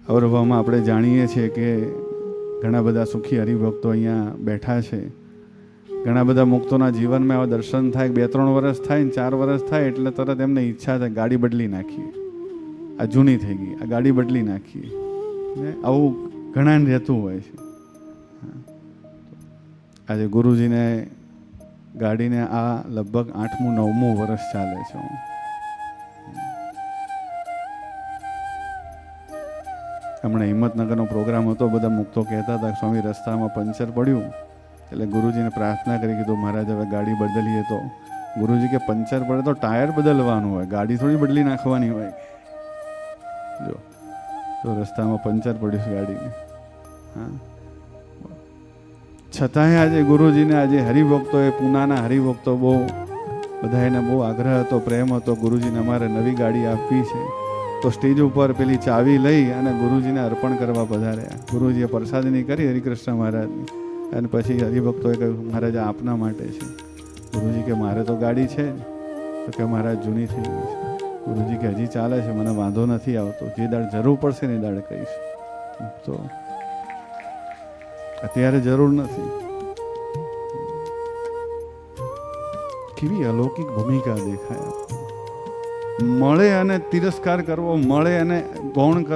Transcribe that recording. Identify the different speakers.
Speaker 1: અવરવામાં આપણે જાણીએ છીએ કે ઘણા બધા સુખી હરિભક્તો અહીંયા બેઠા છે. ઘણા બધા મુક્તોના જીવનમાં આવા દર્શન થાય, 2-3 વર્ષ થાય ને 4 વર્ષ થાય એટલે તરત એમને ઈચ્છા થાય ગાડી બદલી નાખીએ, આ જૂની થઈ ગઈ, આ ગાડી બદલી નાખીએ. ને આવું ઘણાને રહેતું હોય છે. આજે ગુરુજીને ગાડીને આ લગભગ 8મું 9મું વર્ષ ચાલે છે. હમણાં હિંમતનગરનો પ્રોગ્રામ હતો, બધા મુક્તો કહેતા હતા સ્વામી રસ્તામાં પંચર પડ્યું એટલે ગુરુજીને પ્રાર્થના કરી, કીધું મહારાજ હવે ગાડી બદલીએ. તો ગુરુજી કે પંચર પડે તો ટાયર બદલવાનું હોય, ગાડી થોડી બદલી નાખવાની હોય. જો તો રસ્તામાં પંચર પડ્યું ગાડીને. હા, છતાંય આજે ગુરુજીને આજે હરિભક્તો, એ પૂનાના હરિભક્તો બહુ બધાને બહુ આગ્રહ હતો, પ્રેમ હતો, ગુરુજીને અમારે નવી ગાડી આપવી છે. તો સ્ટેજ ઉપર પેલી ચાવી લઈ અને ગુરુજીને અર્પણ કરવા પધાર્યા. ગુરુજીએ પ્રસાદની કરી હરિકૃષ્ણ મહારાજની, અને પછી હરિભક્તોએ કહ્યું મહારાજ આપના માટે છે. ગુરુજી કે મારે તો ગાડી છે. તો કે મહારાજ જૂની થઈ ગઈ છે. ગુરુજી કે હજી ચાલે છે, મને વાંધો નથી આવતો, જે દાડ જરૂર પડશે ને એ દાડ કહીશ. તો અત્યારે જરૂર નથી. કેવી અલૌકિક ભૂમિકા દેખાય. મળે અને તિરસ્કાર કરવો, મળે અને ગૌણ કરવો.